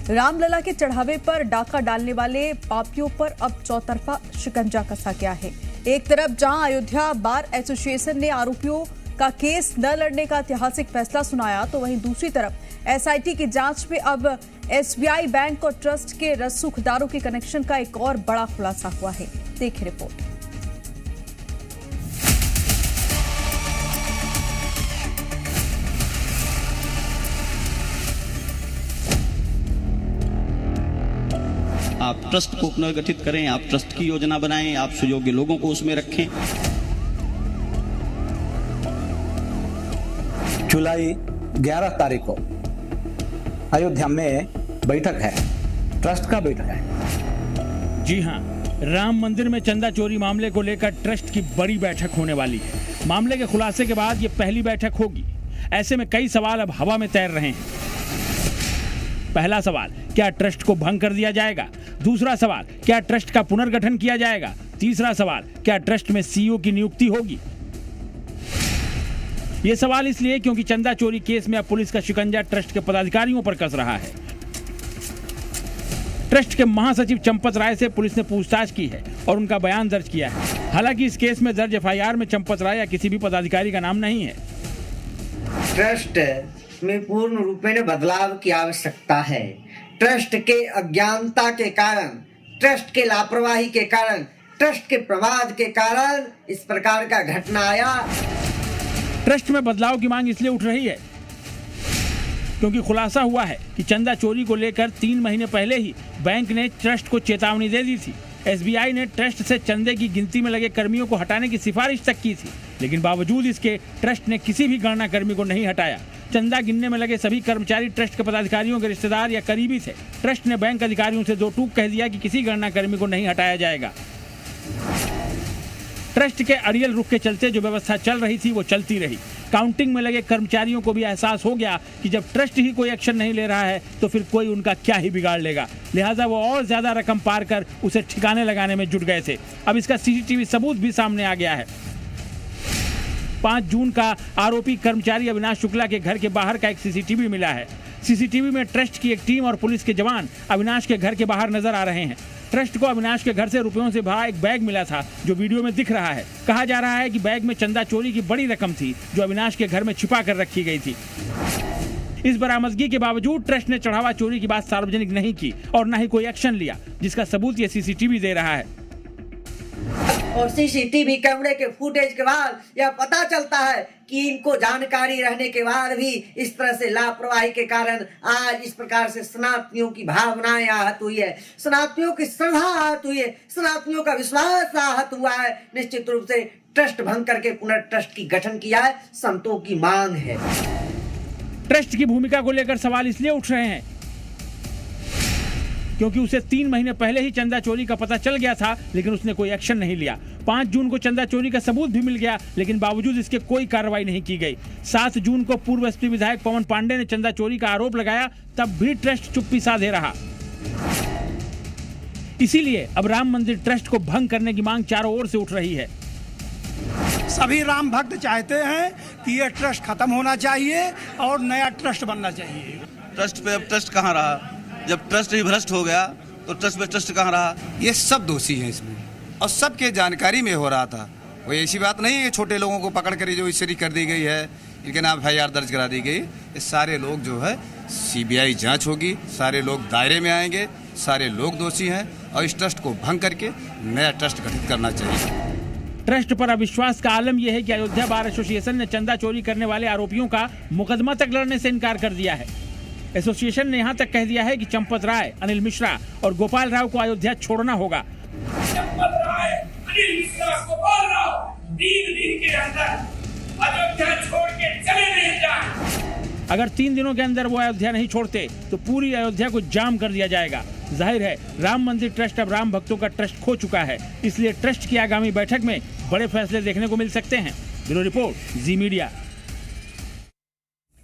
रामलला के चढ़ावे पर डाका डालने वाले पापियों पर अब चौतरफा शिकंजा कसा गया है। एक तरफ जहां अयोध्या बार एसोसिएशन ने आरोपियों का केस न लड़ने का ऐतिहासिक फैसला सुनाया, तो वहीं दूसरी तरफ एसआईटी की जांच में अब एसबीआई बैंक और ट्रस्ट के रसूखदारों के कनेक्शन का एक और बड़ा खुलासा हुआ है। देखिए रिपोर्ट। आप ट्रस्ट को पुनर्गठित करें, आप ट्रस्ट की योजना बनाएं, आप सुयोग्य लोगों को उसमें रखें। जुलाई 11 तारीख को अयोध्या में बैठक है, ट्रस्ट का बैठक है। जी हां, राम मंदिर में चंदा चोरी मामले को लेकर ट्रस्ट की बड़ी बैठक होने वाली है। मामले के खुलासे के बाद ये पहली बैठक होगी। ऐसे में कई सवाल अब हवा में तैर रहे हैं। पहला सवाल, क्या ट्रस्ट को भंग कर दिया जाएगा? दूसरा सवाल, क्या ट्रस्ट का पुनर्गठन किया जाएगा? तीसरा सवाल, क्या ट्रस्ट में सीईओ की नियुक्ति होगी? ये सवाल इसलिए क्योंकि चंदा चोरी केस में अब पुलिस का शिकंजा ट्रस्ट के पदाधिकारियों पर कस रहा है। ट्रस्ट के महासचिव चंपत राय से पुलिस ने पूछताछ की है और उनका बयान दर्ज किया है। हालांकि इस केस में दर्ज एफआईआर में चंपत राय या किसी भी पदाधिकारी का नाम नहीं है। ट्रस्ट में पूर्ण रूप में बदलाव की आवश्यकता है। ट्रस्ट के अज्ञानता के कारण, ट्रस्ट के लापरवाही के कारण, ट्रस्ट के प्रमाद के कारण इस प्रकार का घटना आया। ट्रस्ट में बदलाव की मांग इसलिए उठ रही है क्योंकि खुलासा हुआ है कि चंदा चोरी को लेकर 3 महीने पहले ही बैंक ने ट्रस्ट को चेतावनी दे दी थी। एसबीआई ने ट्रस्ट से चंदे की गिनती में लगे कर्मियों को हटाने की सिफारिश तक की थी, लेकिन बावजूद इसके ट्रस्ट ने किसी भी गणना कर्मी को नहीं हटाया। चंदा गिनने में लगे सभी कर्मचारी ट्रस्ट के पदाधिकारियों के रिश्तेदार या करीबी थे। ट्रस्ट ने बैंक अधिकारियों से 2 टूक कह दिया कि किसी गणना कर्मी को नहीं हटाया जाएगा। ट्रस्ट के अड़ियल रुख के चलते जो व्यवस्था चल रही थी वो चलती रही। काउंटिंग में लगे कर्मचारियों को भी एहसास हो गया कि जब ट्रस्ट ही कोई एक्शन नहीं ले रहा है तो फिर कोई उनका क्या ही बिगाड़ लेगा। लिहाजा वो और ज्यादा रकम पार कर उसे ठिकाने लगाने में जुट गए थे। अब इसका सीसीटीवी सबूत भी सामने आ गया है। 5 जून का आरोपी कर्मचारी अविनाश शुक्ला के घर के बाहर का एक सीसीटीवी मिला है। सीसीटीवी में ट्रस्ट की एक टीम और पुलिस के जवान अविनाश के घर के बाहर नजर आ रहे हैं। ट्रस्ट को अविनाश के घर से रुपयों से भरा एक बैग मिला था जो वीडियो में दिख रहा है। कहा जा रहा है कि बैग में चंदा चोरी की बड़ी रकम थी जो अविनाश के घर में छिपा कर रखी गई थी। इस बरामदगी के बावजूद ट्रस्ट ने चढ़ावा चोरी की बात सार्वजनिक नहीं की और न ही कोई एक्शन लिया, जिसका सबूत ये सीसीटीवी दे रहा है। और सीसीटीवी कैमरे के फुटेज के बाद यह पता चलता है कि इनको जानकारी रहने के बाद भी इस तरह से लापरवाही के कारण आज इस प्रकार से सनातनियों की भावनाएं आहत हुई है, सनातनियों की श्रद्धा आहत हुई है, सनातनियों का विश्वास आहत हुआ है। निश्चित रूप से ट्रस्ट भंग करके पुनर्ट्रस्ट की गठन किया है, संतों की मांग है। ट्रस्ट की भूमिका को लेकर सवाल इसलिए उठ रहे हैं क्योंकि उसे 3 महीने पहले ही चंदा चोरी का पता चल गया था, लेकिन उसने कोई एक्शन नहीं लिया। 5 जून को चंदा चोरी का सबूत भी मिल गया, लेकिन बावजूद इसके कोई कार्रवाई नहीं की गई। 7 जून को पूर्व एसपी विधायक पवन पांडे ने चंदा चोरी का आरोप लगाया, तब भी ट्रस्ट चुप्पी साधे रहा। इसीलिए अब राम मंदिर ट्रस्ट को भंग करने की मांग चारों ओर से उठ रही है। सभी राम भक्त चाहते हैं कि यह ट्रस्ट खत्म होना चाहिए और नया ट्रस्ट बनना चाहिए। ट्रस्ट पे अब ट्रस्ट कहाँ रहा? जब ट्रस्ट ही भ्रष्ट हो गया तो ट्रस्ट पे ट्रस्ट कहाँ रहा? ये सब दोषी हैं इसमें और सबके जानकारी में हो रहा था। कोई ऐसी बात नहीं है छोटे लोगों को पकड़ कर जो इस्त्री कर दी गई है, इनके नाम एफआईआर दर्ज करा दी गई। ये सारे लोग जो है सीबीआई जांच होगी, सारे लोग दायरे में आएंगे, सारे लोग दोषी हैं और इस ट्रस्ट को भंग करके नया ट्रस्ट गठित करना चाहिए। ट्रस्ट पर अविश्वास का आलम यह है कि अयोध्या बार एसोसिएशन ने चंदा चोरी करने वाले आरोपियों का मुकदमा तक लड़ने से इनकार कर दिया है। एसोसिएशन ने यहां तक कह दिया है कि चंपत राय, अनिल मिश्रा और गोपाल राव को अयोध्या छोड़ना होगा। चंपत राय, अनिल मिश्रा, गोपाल राव 3 दिन के अंदर अयोध्या छोड़ के चले नहीं जाएं। अगर 3 दिनों के अंदर वो अयोध्या नहीं छोड़ते तो पूरी अयोध्या को जाम कर दिया जाएगा। जाहिर है राम मंदिर ट्रस्ट अब राम भक्तों का ट्रस्ट खो चुका है, इसलिए ट्रस्ट की आगामी बैठक में बड़े फैसले देखने को मिल सकते हैं। ब्यूरो रिपोर्ट, जी मीडिया।